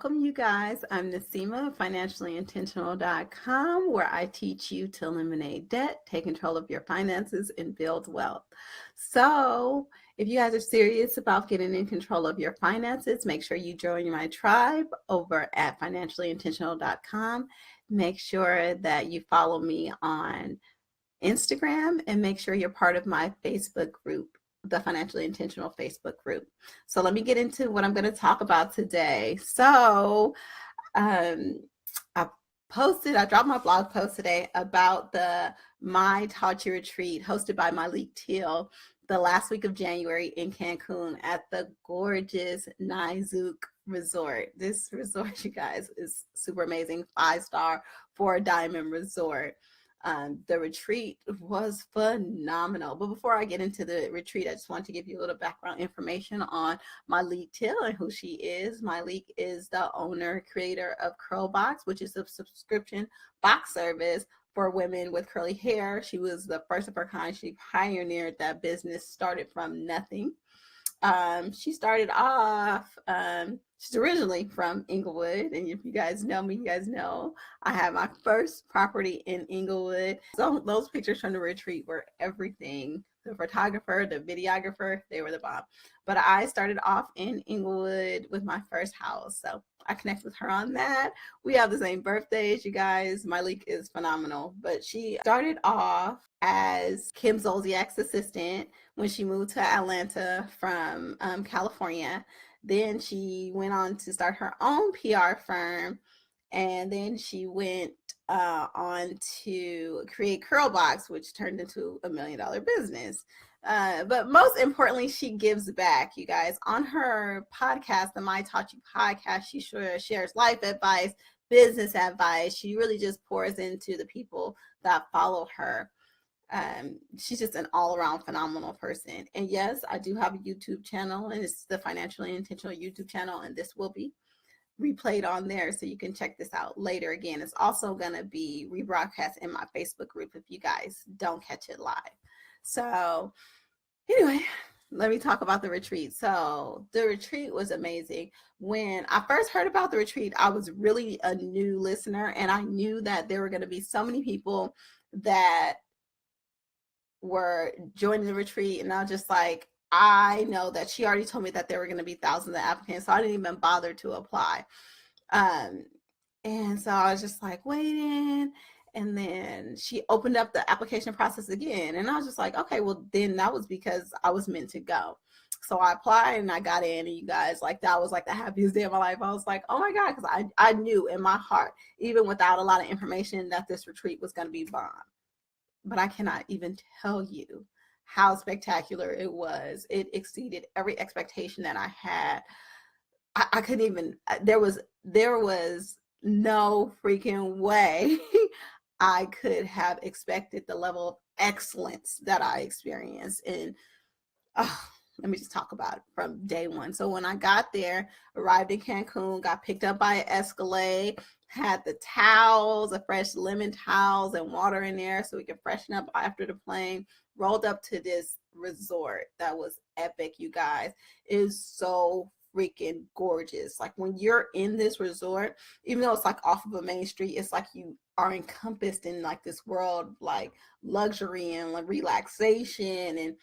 Welcome, you guys. I'm Nasima of financiallyintentional.com, where I teach you to eliminate debt, take control of your finances, and build wealth. So, if you guys are serious about getting in control of your finances, make sure you join my tribe over at financiallyintentional.com. Make sure that you follow me on Instagram, and make sure you're part of my Facebook group, the Financially Intentional Facebook group. So let me get into what I'm going to talk about today. So I dropped my blog post today about the MyTaughtYou retreat hosted by Malik Teal the last week of January in Cancun at the gorgeous Nizook Resort. This resort, you guys, is super amazing. 5-star, 4-diamond resort. The retreat was phenomenal. But before I get into the retreat, I just want to give you a little background information on Malik Till and who she is. Malik is the owner, creator of Curlbox, which is a subscription box service for women with curly hair. She was the first of her kind. She pioneered that business, started from nothing. She started off, she's originally from Inglewood, and if you guys know me, you guys know I have my first property in Inglewood. So those pictures from the retreat were everything. The photographer, the videographer, they were the bomb. But I started off in Inglewood with my first house, so I connect with her on that. We have the same birthdays, you guys. Malik is phenomenal, but she started off as Kim Zolciak's assistant when she moved to Atlanta from California. Then she went on to start her own PR firm, and then she went on to create Curlbox, which turned into $1 million business. But most importantly, she gives back, you guys. On her podcast, the MyTaughtYou podcast, she shares life advice, business advice. She really just pours into the people that follow her. She's just an all-around phenomenal person. And yes, I do have a YouTube channel, and it's the Financially Intentional YouTube channel, and this will be replayed on there, so you can check this out later. Again, it's also going to be rebroadcast in my Facebook group if you guys don't catch it live. So anyway, let me talk about the retreat. So the retreat was amazing. When I first heard about the retreat, I was really a new listener, and I knew that there were going to be so many people that were joining the retreat, and I was just like, I know that she already told me that there were going to be thousands of applicants, so I didn't even bother to apply. And so I was just like waiting, and then she opened up the application process again, and I was just like, okay, well then that was because I was meant to go. So I applied and I got in, and you guys, like, that was like the happiest day of my life. I was like, oh my God, because I knew in my heart, even without a lot of information, that this retreat was going to be bomb. But I cannot even tell you how spectacular it was. It exceeded every expectation that I had. I couldn't even, there was no freaking way I could have expected the level of excellence that I experienced. And let me just talk about it from day one. So when I got there, arrived in Cancun, got picked up by an Escalade, had the towels, the fresh lemon towels and water in there so we could freshen up after the plane, rolled up to this resort that was epic, you guys. It is so freaking gorgeous. Like, when you're in this resort, even though it's like off of a main street, it's like you are encompassed in like this world, like luxury and like relaxation, and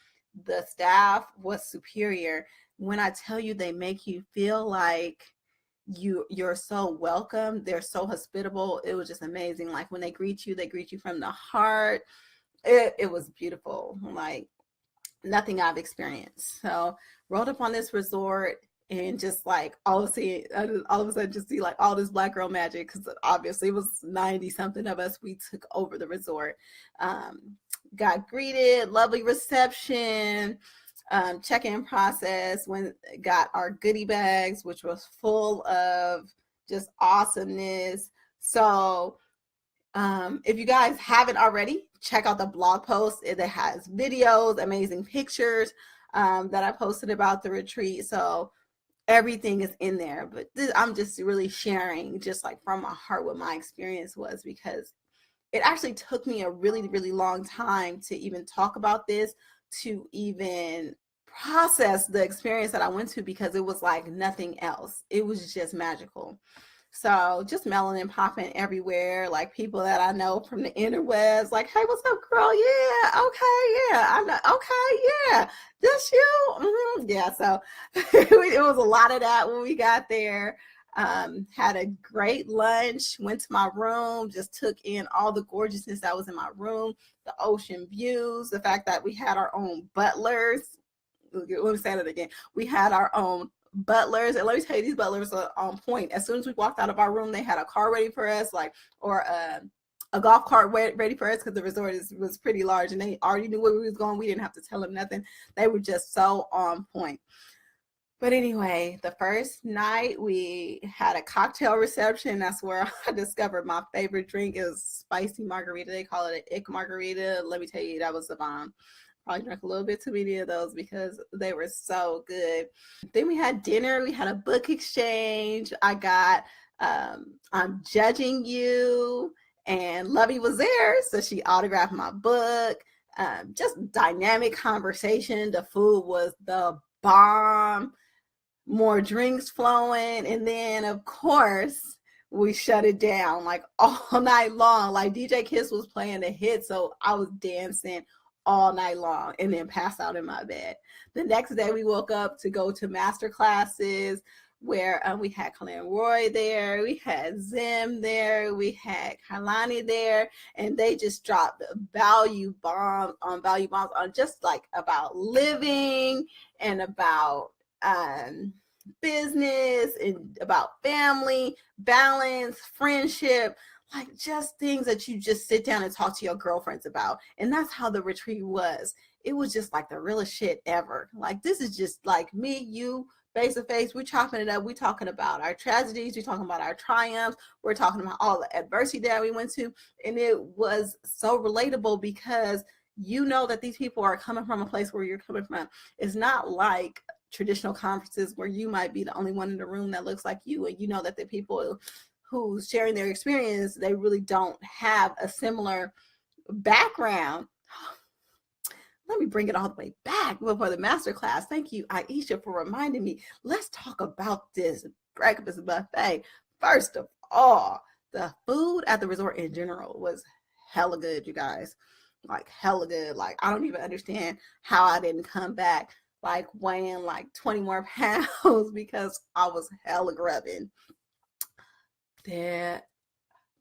the staff was superior. When I tell you, they make you feel like you're so welcome. They're so hospitable. It was just amazing. Like, when they greet you from the heart. It was beautiful, like nothing I've experienced. So rolled up on this resort, and just like all of a sudden just see like all this black girl magic, because obviously it was 90 something of us. We took over the resort, got greeted, lovely reception, check-in process, when got our goodie bags, which was full of just awesomeness. So if you guys haven't already, check out the blog post. It has videos, amazing pictures that I posted about the retreat. So everything is in there. But I'm just really sharing just like from my heart what my experience was, because it actually took me a really, really long time to even talk about this, to even process the experience that I went to because it was like nothing else. It was just magical. So just melanin popping everywhere, like people that I know from the interwebs, like, hey, what's up, girl? Yeah, okay, yeah, I know, okay, yeah, this you, yeah. So it was a lot of that when we got there. Had a great lunch, went to my room, just took in all the gorgeousness that was in my room, the ocean views, the fact that we had our own butlers. Let me say that again. We had our own butlers, and let me tell you, these butlers are on point. As soon as we walked out of our room, they had a car ready for us, like, or a golf cart ready for us, because the resort was pretty large and they already knew where we was going. We didn't have to tell them nothing. They were just so on point. But anyway, the first night we had a cocktail reception. That's where I discovered my favorite drink is spicy margarita. They call it an ick margarita. Let me tell you, that was the bomb. Probably drank a little bit too many of those because they were so good. Then we had dinner. We had a book exchange. I got I'm Judging You, and Lovey was there, so she autographed my book. Just dynamic conversation. The food was the bomb. More drinks flowing, and then of course we shut it down like all night long. Like DJ Kiss was playing the hit, so I was dancing all night long and then passed out in my bed. The next day we woke up to go to master classes where we had Colin Roy there, we had Zim there, we had Kailani there, and they just dropped value bombs on just like about living and about business and about family, balance, friendship, like just things that you just sit down and talk to your girlfriends about. And that's how the retreat was. It was just like the realest shit ever. Like, this is just like me, you, face to face. We're chopping it up. We're talking about our tragedies. We're talking about our triumphs. We're talking about all the adversity that we went to. And it was so relatable because you know that these people are coming from a place where you're coming from. It's not like traditional conferences where you might be the only one in the room that looks like you, and you know that the people who's sharing their experience, they really don't have a similar background. Let me bring it all the way back before the masterclass. Thank you, Aisha, for reminding me. Let's talk about this breakfast buffet. First of all, the food at the resort in general was hella good, you guys. Like, hella good. Like, I don't even understand how I didn't come back like weighing like 20 more pounds because I was hella grubbing. That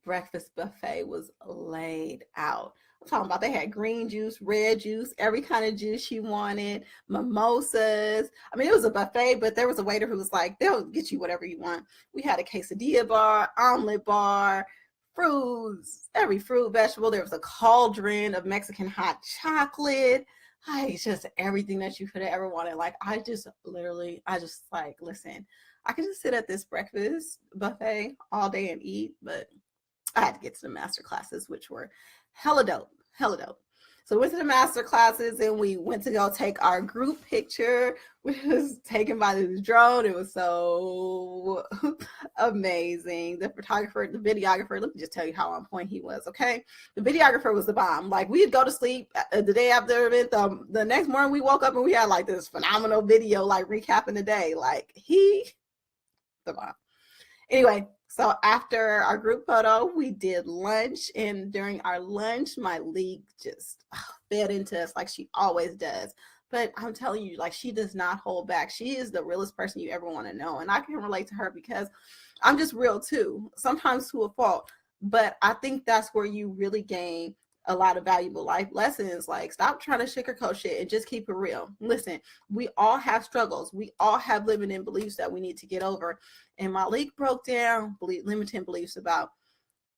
breakfast buffet was laid out. I'm talking about, they had green juice, red juice, every kind of juice you wanted, mimosas. I mean, it was a buffet, but there was a waiter who was like, they'll get you whatever you want. We had a quesadilla bar, omelet bar, fruits, every fruit, vegetable. There was a cauldron of Mexican hot chocolate. It's just everything that you could have ever wanted. Like, I just like, listen, I could just sit at this breakfast buffet all day and eat, but I had to get to the master classes, which were hella dope, hella dope. So we went to the master classes and we went to go take our group picture, which was taken by this drone. It was so amazing. The photographer, the videographer, let me just tell you how on point he was, okay? The videographer was the bomb. Like, we'd go to sleep the day after the event. The next morning we woke up and we had like this phenomenal video, like recapping the day. Like, the bomb. Anyway, so after our group photo, we did lunch, and during our lunch, my league just fed into us like she always does. But I'm telling you, like, she does not hold back. She is the realest person you ever want to know, and I can relate to her because I'm just real too, sometimes to a fault. But I think that's where you really gain a lot of valuable life lessons. Like, stop trying to sugarcoat shit and just keep it real. Listen, we all have struggles. We all have limiting beliefs that we need to get over. And Malik broke down limiting beliefs about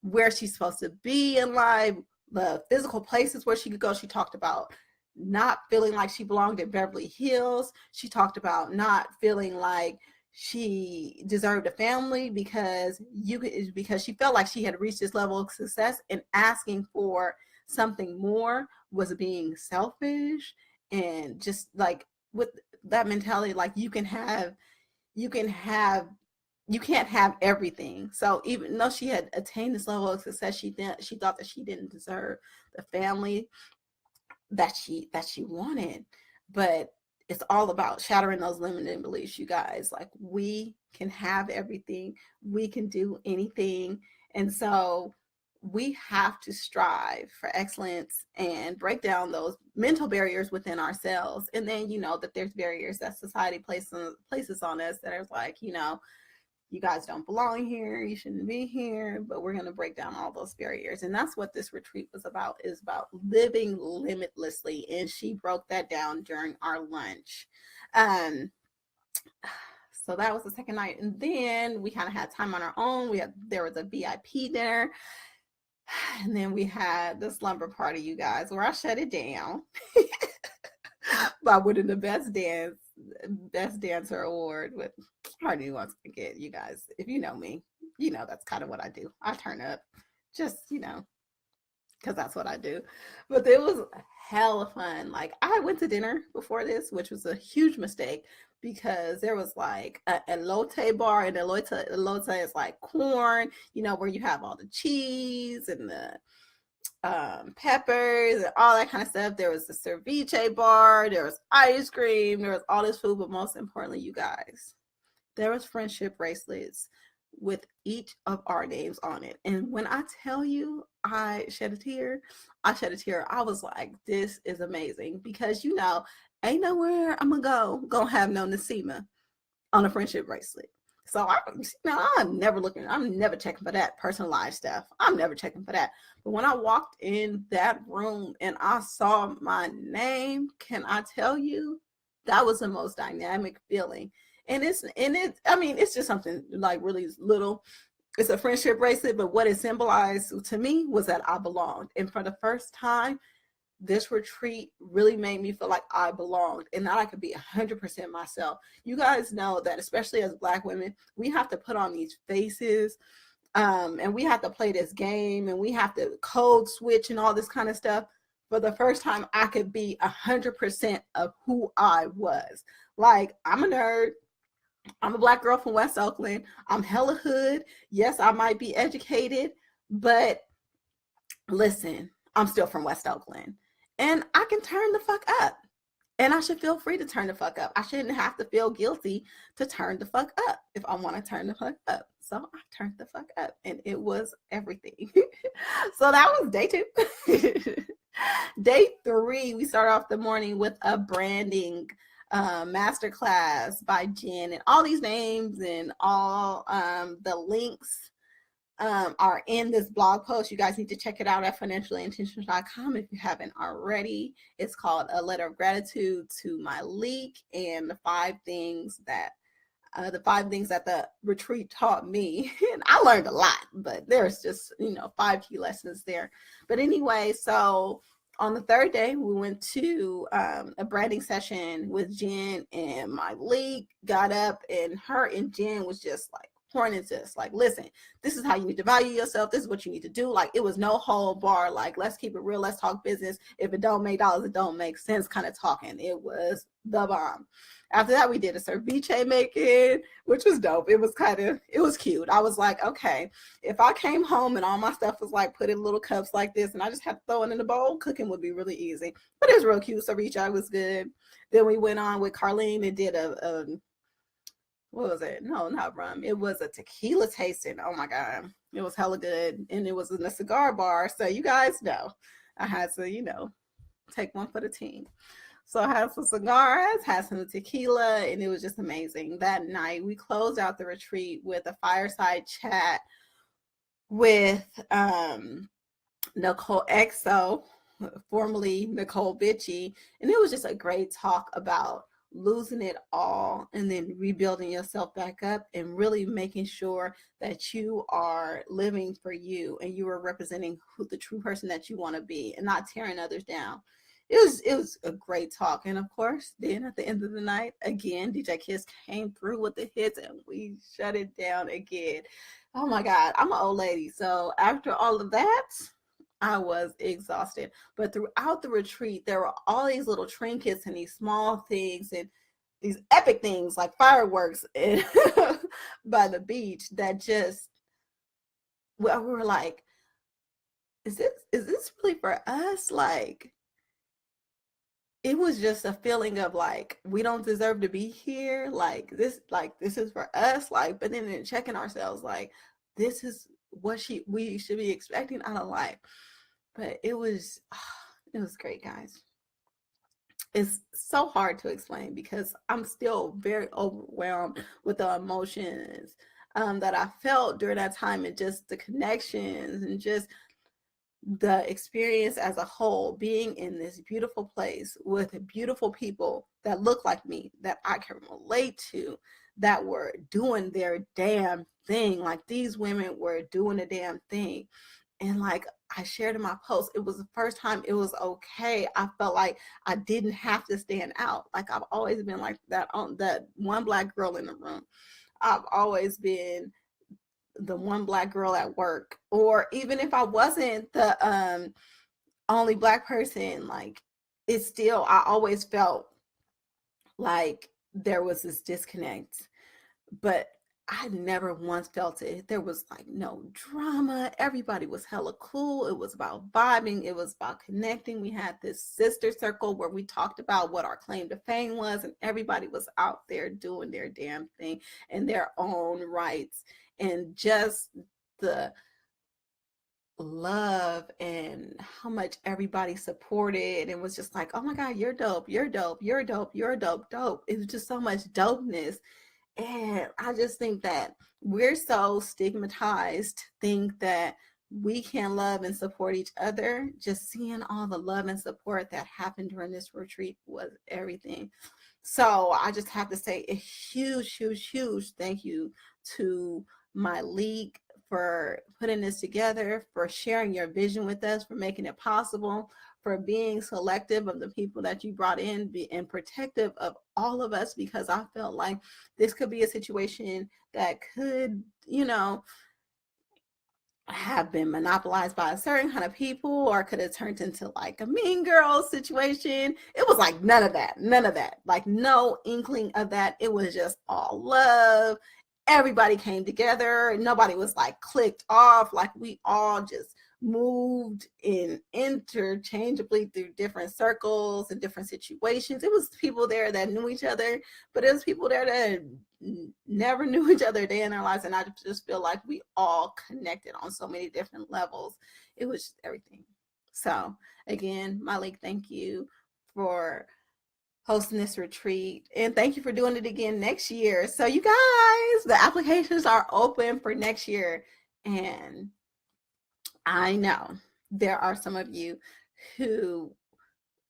where she's supposed to be in life, the physical places where she could go. She talked about not feeling like she belonged in Beverly Hills. She talked about not feeling like she deserved a family because she felt like she had reached this level of success, and asking for something more was being selfish. And just like, with that mentality, like, you can't have everything. So even though she had attained this level of success, she thought that she didn't deserve the family that she wanted. But it's all about shattering those limiting beliefs, you guys. Like, we can have everything, we can do anything. And so we have to strive for excellence and break down those mental barriers within ourselves. And then, that there's barriers that society places on us that are like, you guys don't belong here, you shouldn't be here, but we're going to break down all those barriers. And that's what this retreat was about, is about living limitlessly. And she broke that down during our lunch. So that was the second night. And then we kind of had time on our own. There was a VIP dinner. And then we had the slumber party, you guys, where I shut it down by winning the best dancer award with hardly anyone to get, you guys. If you know me, that's kind of what I do. I turn up just, because that's what I do. But it was hella fun. Like, I went to dinner before this, which was a huge mistake, because there was like a elote bar, and elote is like corn, where you have all the cheese and the peppers and all that kind of stuff. There was the ceviche bar, there was ice cream, there was all this food, but most importantly, you guys, there was friendship bracelets with each of our names on it. And when I tell you I shed a tear. I was like, this is amazing, because ain't nowhere I'm gonna have no Nasima on a friendship bracelet. So I'm never checking for that personalized stuff. I'm never checking for that. But when I walked in that room and I saw my name, can I tell you, that was the most dynamic feeling. And it's just something like really little. It's a friendship bracelet, but what it symbolized to me was that I belonged. And for the first time, this retreat really made me feel like I belonged and that I could be 100% myself. You guys know that, especially as Black women, we have to put on these faces, and we have to play this game, and we have to code switch and all this kind of stuff. For the first time, I could be 100% of who I was. Like, I'm a nerd. I'm a Black girl from West Oakland. I'm hella hood. Yes, I might be educated, but listen, I'm still from West Oakland. And I can turn the fuck up. And I should feel free to turn the fuck up. I shouldn't have to feel guilty to turn the fuck up if I want to turn the fuck up. So I turned the fuck up, and it was everything. So that was day 2. Day 3, we start off the morning with a branding masterclass by Jen, and all these names and all the links are in this blog post. You guys need to check it out at financiallyintentional.com if you haven't already. It's called A Letter of Gratitude to My Leak, and the 5 things that the retreat taught me. And I learned a lot, but there's just 5 key lessons there. But anyway, so on the 3rd day, we went to a branding session with Jen, and my leak got up, and her and Jen was just like pouring into us, like, listen, this is how you need to value yourself. This is what you need to do. Like, it was no hold bar, like, let's keep it real, let's talk business. If it don't make dollars, it don't make sense kind of talking. It was the bomb. After that, we did a ceviche making, which was dope. It was cute. I was like, okay, if I came home and all my stuff was like put in little cups like this, and I just had to throw it in the bowl, cooking would be really easy. But it was real cute. Ceviche was good. Then we went on with Carlene and did a what was it? No, not rum. It was a tequila tasting. Oh my God. It was hella good. And it was in a cigar bar. So you guys know I had to, take one for the team. So I had some cigars, had some tequila, and it was just amazing. That night, we closed out the retreat with a fireside chat with Nicole XO, formerly Nicole Bitchy. And it was just a great talk about losing it all and then rebuilding yourself back up, and really making sure that you are living for you and you are representing the true person that you want to be, and not tearing others down. It was a great talk. And of course, then at the end of the night, again, DJ Kiss came through with the hits, and we shut it down again. Oh my God, I'm an old lady. So after all of that, I was exhausted. But throughout the retreat, there were all these little trinkets and these small things and these epic things like fireworks and by the beach that just, well, we were like, is this really for us? Like, it was just a feeling of like, we don't deserve to be here. Like this is for us. Like, but then checking ourselves, like, this is what we should be expecting out of life. But it was great, guys. It's so hard to explain because I'm still very overwhelmed with the emotions that I felt during that time, and just the connections and just the experience as a whole, being in this beautiful place with beautiful people that look like me, that I can relate to, that were doing their damn thing. Like, these women were doing a damn thing. And like I shared in my post, it was the first time it was okay. I felt like I didn't have to stand out. Like, I've always been like that, on that one Black girl in the room. I've always been the one Black girl at work, or even if I wasn't the only Black person, like, it's still, I always felt like there was this disconnect. But I never once felt it. There was like no drama. Everybody was hella cool. It was about vibing. It was about connecting. We had this sister circle where we talked about what our claim to fame was, and everybody was out there doing their damn thing in their own rights. And just the love and how much everybody supported and was just like, oh my God, you're dope, you're dope, you're dope, you're dope, dope. It was just so much dopeness. And I just think that we're so stigmatized to think that we can love and support each other. Just seeing all the love and support that happened during this retreat was everything. So I just have to say a huge, huge, huge thank you to my league for putting this together, for sharing your vision with us, for making it possible, for being selective of the people that you brought in, and protective of all of us, because I felt like this could be a situation that could, have been monopolized by a certain kind of people, or could have turned into like a mean girl situation. It was like none of that, like no inkling of that. It was just all love. Everybody came together. Nobody was like clicked off. Like, we all just moved in interchangeably through different circles and different situations. It was people there that knew each other, but it was people there that never knew each other a day in their lives. And I just feel like we all connected on so many different levels. It was just everything. So again, Malik, thank you for hosting this retreat, and thank you for doing it again next year. So you guys, the applications are open for next year, and I know there are some of you who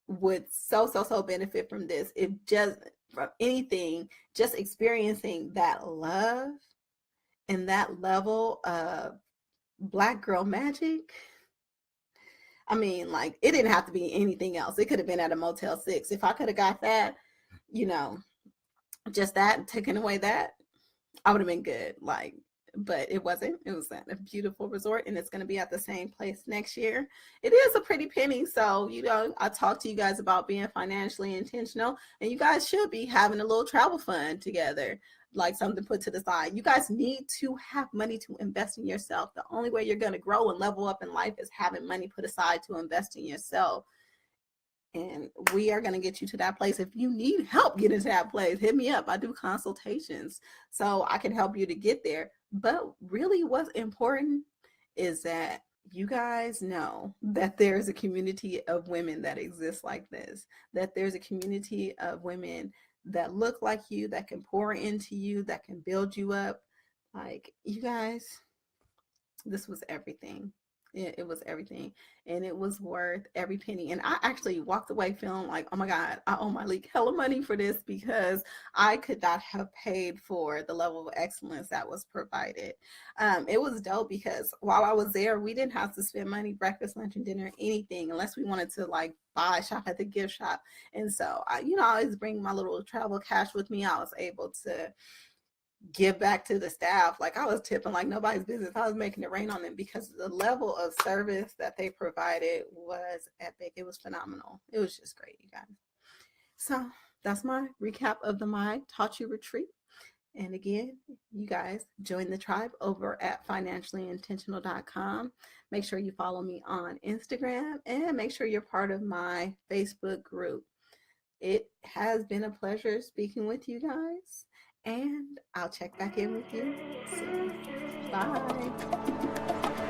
would so benefit from this, if just from anything, just experiencing that love and that level of Black girl magic. I mean, like, it didn't have to be anything else. It could have been at a Motel 6. If I could have got that, just that, taking away that, I would have been good. Like, but it wasn't. It was at a beautiful resort, and it's going to be at the same place next year. It is a pretty penny. So, I talked to you guys about being financially intentional, and you guys should be having a little travel fund together, like something put to the side. You guys need to have money to invest in yourself. The only way you're going to grow and level up in life is having money put aside to invest in yourself. And we are going to get you to that place. If you need help getting to that place, hit me up. I do consultations, so I can help you to get there. But really, what's important is that you guys know that there's a community of women that exists like this, that there's a community of women that look like you, that can pour into you, that can build you up. Like, you guys, this was everything. It was everything, and it was worth every penny. And I actually walked away feeling like, oh my God, I owe my league hella money for this, because I could not have paid for the level of excellence that was provided. It was dope because while I was there, we didn't have to spend money, breakfast, lunch, and dinner, anything, unless we wanted to like shop at the gift shop. And so I always bring my little travel cash with me. I was able to give back to the staff. Like, I was tipping like nobody's business. I was making it rain on them, because the level of service that they provided was epic. It was phenomenal. It was just great, you guys. So that's my recap of the My Taught You retreat. And again, you guys join the tribe over at financiallyintentional.com. Make sure you follow me on Instagram, and make sure you're part of my Facebook group. It has been a pleasure speaking with you guys, and I'll check back in with you soon. Bye.